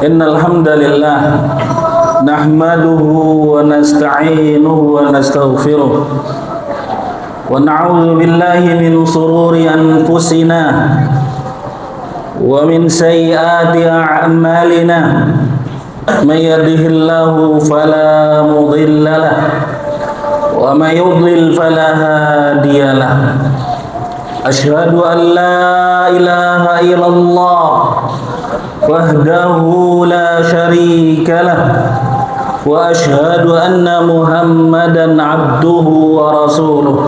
Innal hamdalillah nahmaduhu wa nasta'inuhu wa nastaghfiruh wa na'udzu billahi min shururi anfusina wa min sayyiati a'malina may yahdihillahu fala mudilla lahu wa may yudlil fala hadiya lahu. Asyhadu an la ilaha illallah wahdahu la syarika lah wa asyhadu anna Muhammadan abduhu wa rasuluh.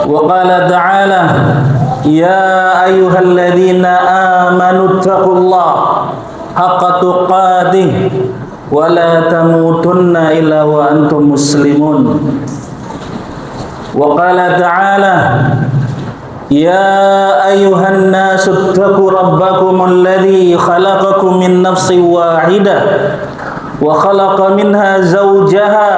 Wa qala ta'ala ya ayyuhalladzina amanu taqullaha haqqa tuqatih wa la tamutunna illa wa antum muslimun. Wa qala ta'ala ya ayyuhan nasu ittaqu rabbakum alladhi khalaqakum min nafsin wahidah wa khalaqa minha zawjaha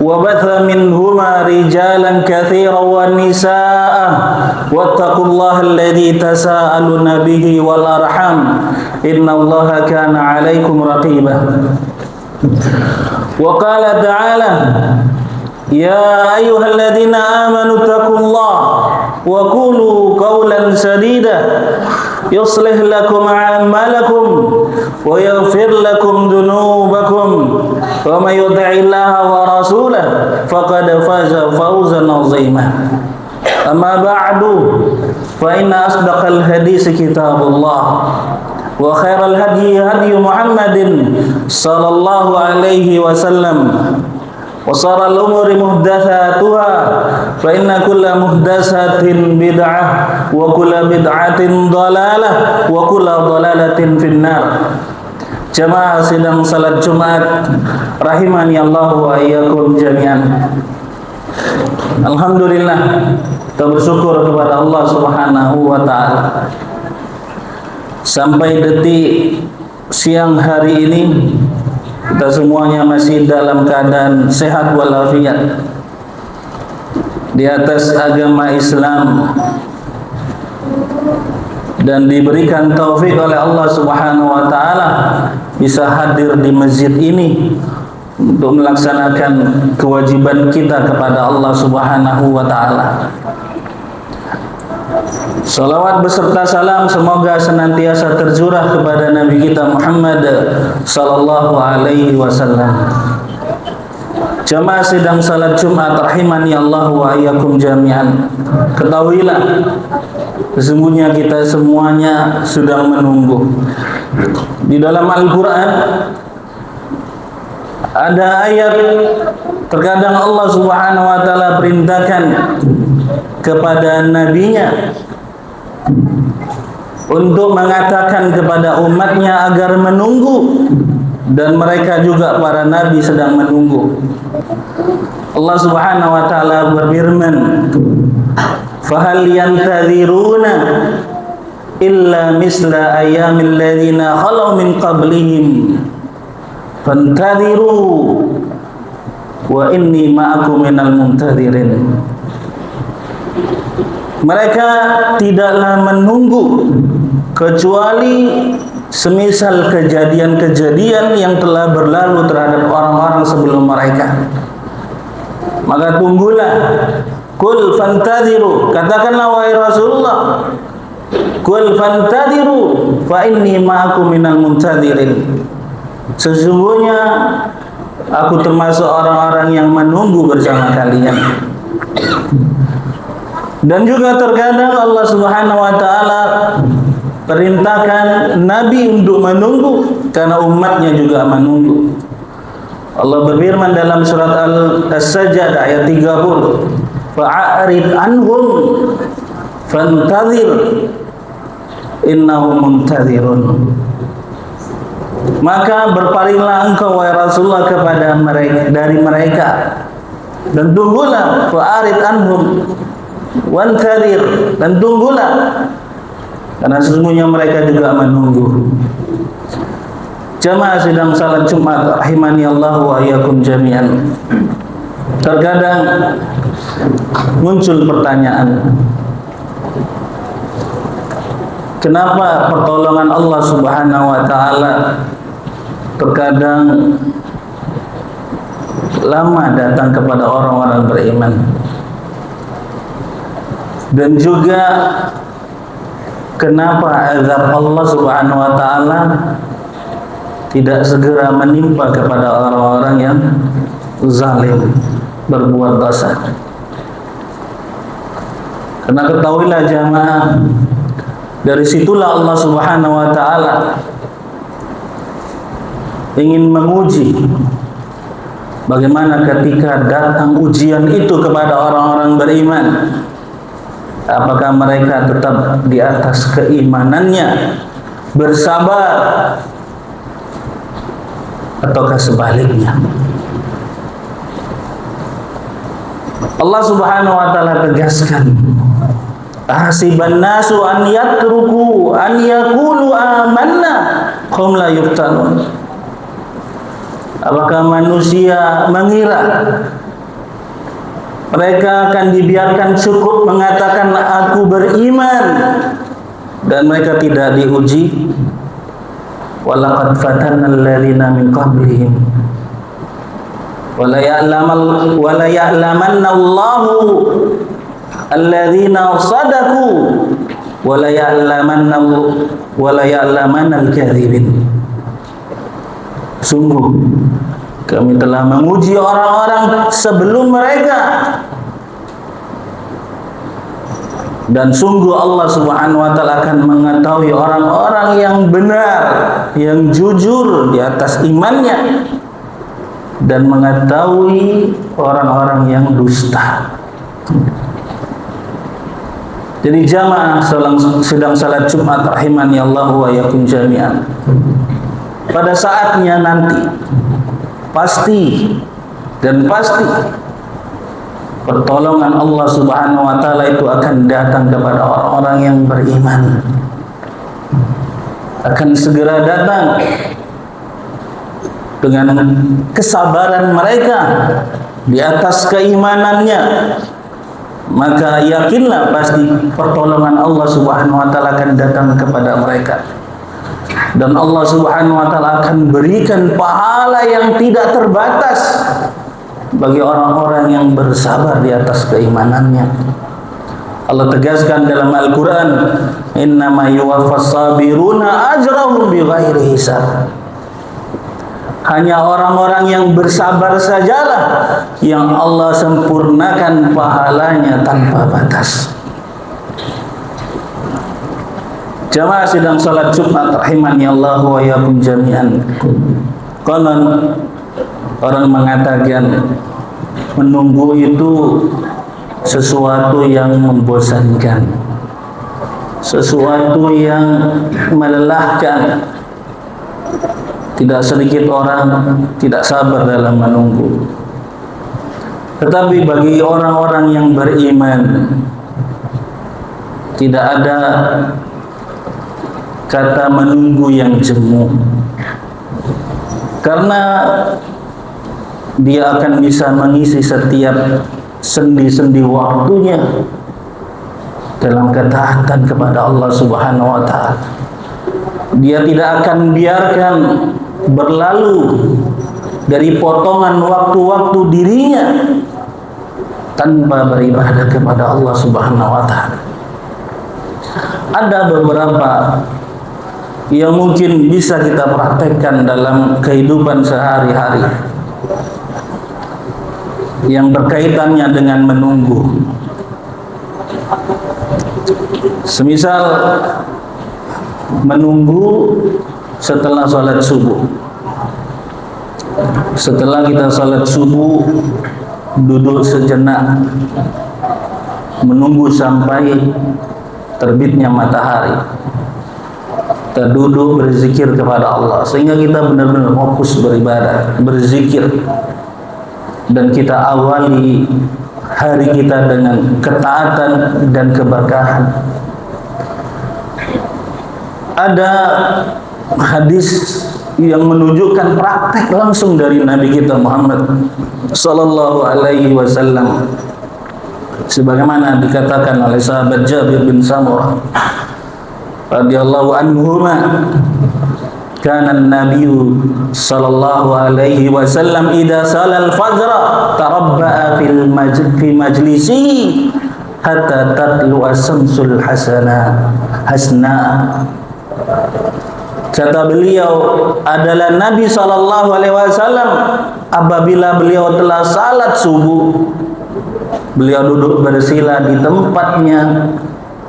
wa batha minhuma rijalan katsiran wa nisaa wattaqullaha alladhi tasaaluna bihi wal arham innallaha kana 'alaikum raqiba. Wa qala ta'ala ya ayyuhalladzina amanu taqullaha wa qulu qawlan sadida yuslih lakum a'malakum wa yaghfir lakum dhunubakum wa may yuti'illaha wa rasulahu faqad faza fawzan 'azima. Amma ba'du fa inna asdaqal hadits kitabullah wa khairal hadyi hadyu Muhammadin sallallahu alaihi wasallam wa sharral umuri muhdatsatuha fa inna kulla muhdatsatin bid'ah wa kulla bid'atin dhalalah wa kulla dhalalatin finnar. Jamaah sidang salat Jumat rahimani Allah wa iyyakum jami'an. Alhamdulillah, kita bersyukur kepada Allah Subhanahu wa taala. Sampai detik siang hari ini kita semuanya masih dalam keadaan sehat walafiat di atas agama Islam dan diberikan taufik oleh Allah Subhanahu wa taala bisa hadir di masjid ini untuk melaksanakan kewajiban kita kepada Allah Subhanahu wa taala. Salawat beserta salam semoga senantiasa tercurah kepada Nabi kita Muhammad sallallahu alaihi wasallam. Jamaah sidang salat Jumat rahimani Allah wa iyyakum jami'an. Ketahuilah sesungguhnya kita semuanya sedang menunggu. Di dalam Al-Qur'an ada ayat terkadang Allah Subhanahu wa taala perintahkan kepada nabinya untuk mengatakan kepada umatnya agar menunggu, dan mereka juga para nabi sedang menunggu. Allah Subhanahu wa taala berfirman, "Fahal yantadhiruna illa misla ayyamil ladzina khalu min qablihim fantadhiru wa inni ma'akum minal muntadhirin." Mereka tidaklah menunggu kecuali semisal kejadian-kejadian yang telah berlalu terhadap orang-orang sebelum mereka. Maka tunggulah. Qul fantadhiru, katakanlah wahai Rasulullah, qul fantadhiru fa inni ma'akum minal muntadhirin. Sesungguhnya aku termasuk orang-orang yang menunggu bersama kalian. Dan juga terkadang Allah Subhanahu wa taala perintahkan nabi untuk menunggu karena umatnya juga menunggu. Allah berfirman dalam surat As-Sajdah ayat 30, "Fa'arid anhum fantadhir innahum muntadhirun." Maka berpalinglah engkau wahai Rasulullah kepada mereka, dari mereka, dan tunggulah. Fa'arid anhum wantadhir, dan tunggulah karena sesungguhnya mereka juga menunggu. Jamaah sidang salat Jumat rahimani Allah wa iyyakum jami'an. Terkadang muncul pertanyaan, Kenapa pertolongan Allah Subhanahu wa taala terkadang lama datang kepada orang-orang beriman, dan juga kenapa azab Allah Subhanahu wa taala tidak segera menimpa kepada orang-orang yang zalim, berbuat dosa. Karena ketahuilah jamaah, dari situlah Allah Subhanahu wa taala ingin menguji bagaimana ketika datang ujian itu kepada orang-orang beriman, apakah mereka tetap di atas keimanannya, bersabar, ataukah sebaliknya. Allah Subhanahu wa taala tegaskan, ahasiban nasu an yatruku an yaqulu amanna hum la yuftanun. Apakah manusia mengira mereka akan dibiarkan cukup mengatakan aku beriman dan mereka tidak diuji? Walaqad fatanna alladziina min qablihim wala ya'lamanna Allahu alladziina shadaqu wala ya'lamanna al-kadzibin. Sungguh kami telah menguji orang-orang sebelum mereka, dan sungguh Allah Subhanahu wa taala akan mengetahui orang-orang yang benar, yang jujur di atas imannya, dan mengetahui orang-orang yang dusta. Jadi jamaah sedang salat Jumat rahimani Allah wa yakum jami'an. Pada saatnya nanti pasti pertolongan Allah Subhanahu wa taala itu akan datang kepada orang-orang yang beriman. Akan segera datang dengan kesabaran mereka di atas keimanannya. Maka yakinlah pasti pertolongan Allah Subhanahu wa taala akan datang kepada mereka. Dan Allah Subhanahu wa taala akan berikan pahala yang tidak terbatas bagi orang-orang yang bersabar di atas keimanannya. Allah tegaskan dalam Al-Quran, innama yuwaffas sabiruna ajrahum bighairi hisab. Hanya orang-orang yang bersabar sajalah yang Allah sempurnakan pahalanya tanpa batas. Jamaah sedang salat Jumat rahimani Allah wa yakum jami'an. Konon orang mengatakan menunggu itu sesuatu yang membosankan, sesuatu yang melelahkan. Tidak sedikit orang tidak sabar dalam menunggu. Tetapi bagi orang-orang yang beriman, tidak ada kata menunggu yang jemu, karena dia akan bisa mengisi setiap sendi-sendi waktunya dalam ketaatan kepada Allah Subhanahu wa taala. Dia tidak akan biarkan berlalu dari potongan waktu-waktu dirinya tanpa beribadah kepada Allah Subhanahu wa taala. Ada beberapa yang mungkin bisa kita praktekkan dalam kehidupan sehari-hari yang berkaitannya dengan menunggu. Semisal menunggu setelah salat subuh. Setelah kita salat subuh, duduk sejenak menunggu sampai terbitnya matahari. Kita duduk berzikir kepada Allah sehingga kita benar-benar fokus beribadah, berzikir, dan kita awali hari kita dengan ketaatan dan keberkahan. Ada hadis yang menunjukkan praktek langsung dari Nabi kita Muhammad sallallahu alaihi wasallam, sebagaimana dikatakan oleh sahabat Jabir bin Samurah, radhiyallahu anhuma, kana an-nabiy sallallahu alaihi wasallam idza salal fajra tarabba'a fi majlisi hatta tatlu as-samsul hasana. Kata beliau adalah Nabi sallallahu alaihi wasallam, apabila beliau telah salat subuh, beliau duduk bersila di tempatnya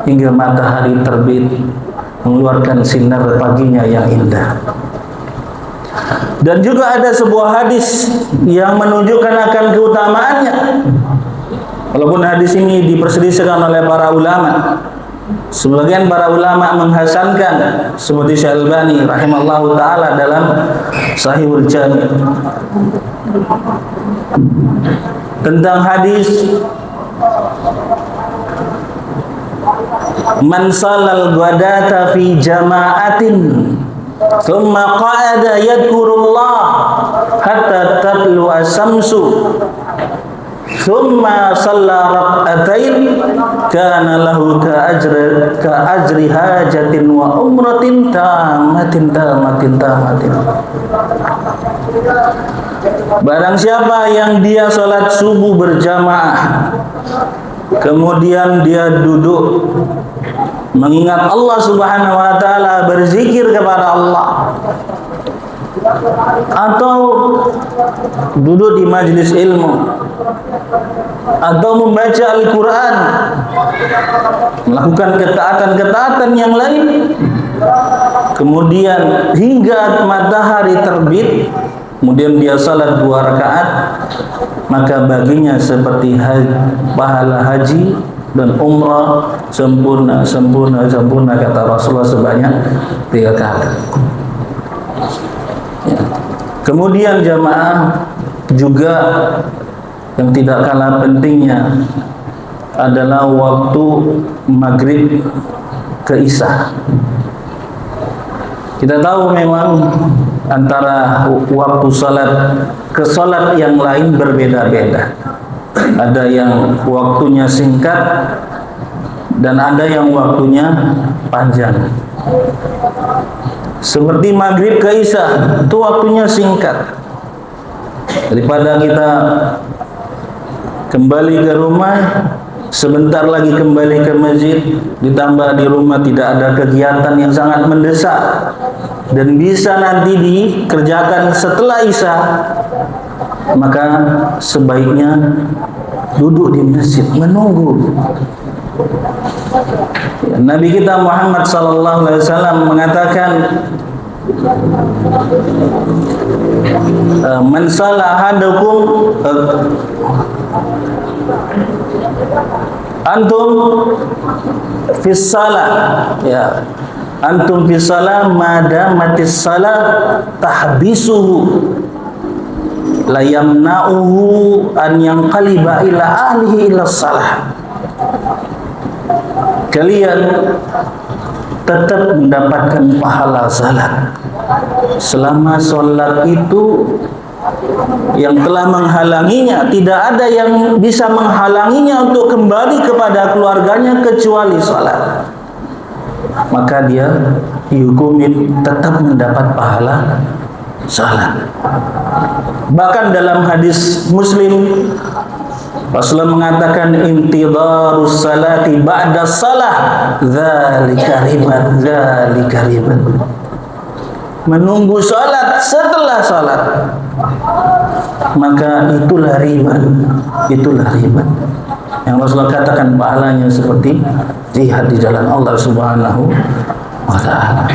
hingga matahari terbit mengeluarkan sinar paginya yang indah. Dan juga ada sebuah hadis yang menunjukkan akan keutamaannya. Walaupun hadis ini diperselisihkan oleh para ulama, sebagian para ulama menghasankan, seperti Syekh Albani rahimallahu taala dalam Sahihul Jami', tentang hadis man salal ghadata fi jama'atin thumma qa'ada yadhkurullah hatta tatlu as-samsu thumma shalla rak'atain kana lahu ka ajri hajatin wa umratin tamatin. Barang siapa yang dia salat subuh berjamaah, kemudian dia duduk mengingat Allah Subhanahu wa taala, berzikir kepada Allah, atau duduk di majelis ilmu, atau membaca Al-Quran, melakukan ketaatan-ketaatan yang lain, kemudian hingga matahari terbit, kemudian dia salat 2 rakaat, maka baginya seperti pahala haji dan umrah sempurna, kata Rasulullah, sebanyak 3 kali. Ya. Kemudian jamaah juga yang tidak kalah pentingnya adalah waktu maghrib ke isya. Kita tahu memang antara waktu salat ke salat yang lain berbeda-beda. Ada yang waktunya singkat dan ada yang waktunya panjang. Seperti maghrib ke isya itu waktunya singkat. Daripada kita kembali ke rumah, sebentar lagi kembali ke masjid, ditambah di rumah tidak ada kegiatan yang sangat mendesak dan bisa nanti dikerjakan setelah isya, maka sebaiknya duduk di masjid menunggu. Ya, Nabi kita Muhammad sallallahu alaihi wasallam mengatakan, man salahadukum antum fis salah, ya, antum fis salah madamatis salah tahbisuhu la yamna'uhu an yanqaliba ila ahlihi ila salah. Kalian tetap mendapatkan pahala salat selama salat itu yang telah menghalanginya, tidak ada yang bisa menghalanginya untuk kembali kepada keluarganya kecuali salat. Maka dia dihukumi tetap mendapat pahala salat. Bahkan dalam hadis Muslim, Rasulullah mengatakan intidharus salati ba'da salah dzalika ribat. Menunggu salat setelah salat, maka itulah riba. Yang Rasulullah katakan pahalanya seperti jihad di jalan Allah Subhanahu wa taala.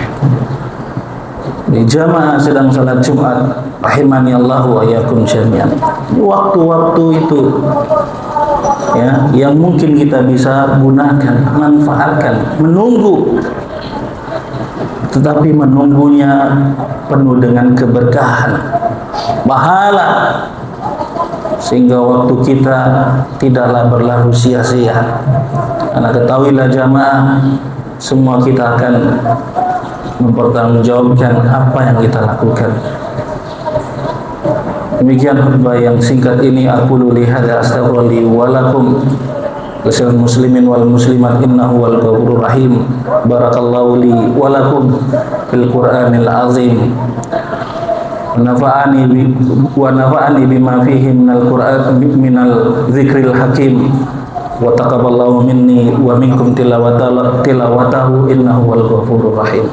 Di jamaah sedang salat Jumat, rahimani Allah wa iyyakum jami'an. Waktu-waktu itu ya, yang mungkin kita bisa gunakan, manfaatkan, menunggu. Tetapi menunggunya penuh dengan keberkahan, pahala, sehingga waktu kita tidaklah berlalu sia-sia. Karena ketahuilah jamaah, semua kita akan mempertanggungjawabkan apa yang kita lakukan. Demikian khutbah yang singkat ini, aku luli hadza astaghfirullahi wa lakum lisal muslimin wal muslimat innahu wal ghafurur rahim. Barakallahu li wa lakum fil Qur'anil azim. Wa nafa'ani bima fihi minal Qur'an minal dzikril hakim. Wa taqabbalallahu minni wa minkum tilawatahu innahu wal ghafurur rahim.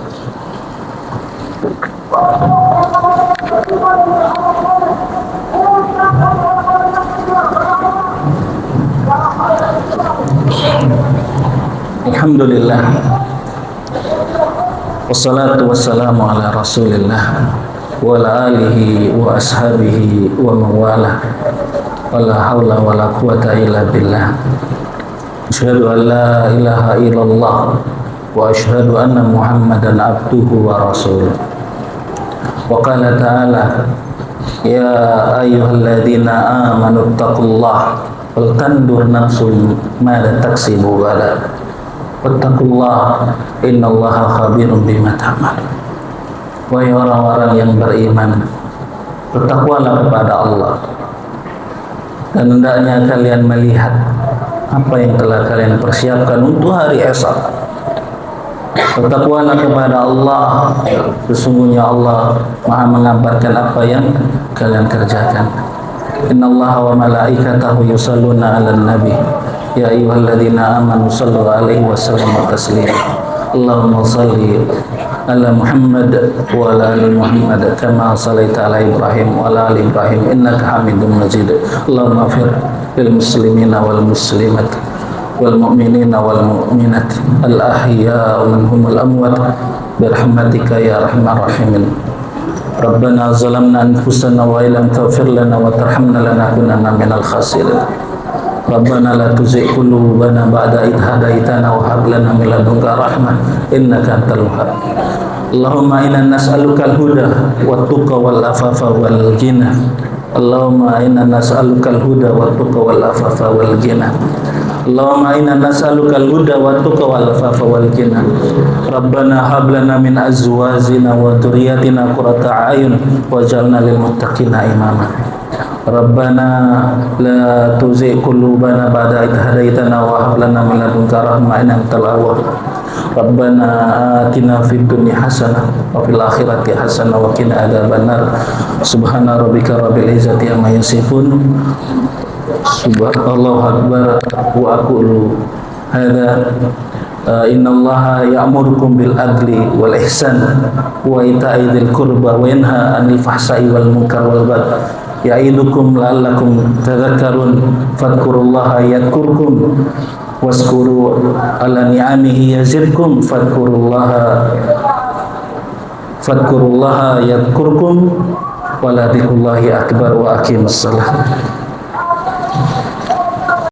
Alhamdulillah, wassalatu wassalamu ala rasulillah wa ala alihi wa ashabihi wa mawalah, wa la hawla wa la quwata illa billah. Asyhadu an la ilaha illallah wa asyhadu anna muhammadan abduhu wa rasuluh. Wa qala ta'ala ya ayyuhalladzina amanu taqullaha wal tandur nafsun ma taksibu ghadan wattaqullah innallaha khabirun bima ta'malun. Wahai orang-orang yang beriman, bertakwalah kepada Allah, dan hendaknya kalian melihat apa yang telah kalian persiapkan untuk hari esok. Bertakwalah kepada Allah, sesungguhnya Allah Maha mengabarkan apa yang kalian kerjakan. Innallaha wa malaikatahu yusalluna 'alan nabi ya ayyuhalladzina amanu sallu 'alaihi wa sallimu taslima. Allahumma shalli ala Muhammad wa ala ali Muhammad kama shallaita ala Ibrahim wa ala ali Ibrahim innaka Hamidum Majid. Allahumma ighfir lil muslimina wal muslimat wal mu'minina wal mu'minat al ahya'i minhumul amwat birahmatika ya arhamar rahimin. Rabbana zalamna anfusana wa illam taghfir lana wa tarhamna lanakunanna minal khasirin. Rabbana la tuzigh qulubana ba'da idh hadaitana wa hab lana min ladunka rahmah innaka antal wahhab. Allahumma inna nas'aluka al-huda wat-tuqa wal afafa wal ghina. Allahumma inna nas'aluka al-huda wat-tuqa wal afafa wal ghina. Allahumma inna nas'aluka al-huda wat-tuqa wal afafa wal ghina. Rabbana hab lana min azwajina wa dhurriyyatina qurrata a'yun waj'alna lil muttaqina imama. Rabbana la tuzigh qulubana ba'da idh hadaitana wa hab lana min ladunka rahmah innaka antal wahhab. Rabbana atina fid dunya hasanah wa fil akhirati hasanah wa qina adzabannar. Subhana rabbika rabbil izzati amma yasifun. Subhanallahu akbar wa aqulu hadza innallaha ya'murukum bil adli wal ihsan wa ita'i dzil qurba wa yanha 'anil fahsai wal munkar wal baghi ya'idukum la'allakum tadhakkarun. Fadhkurullaha yadhkurkum waskuru ala ni'amihi yazidkum fadhkurullaha yadhkurkum wa la dzikrullahi akbar wa aqimus salah.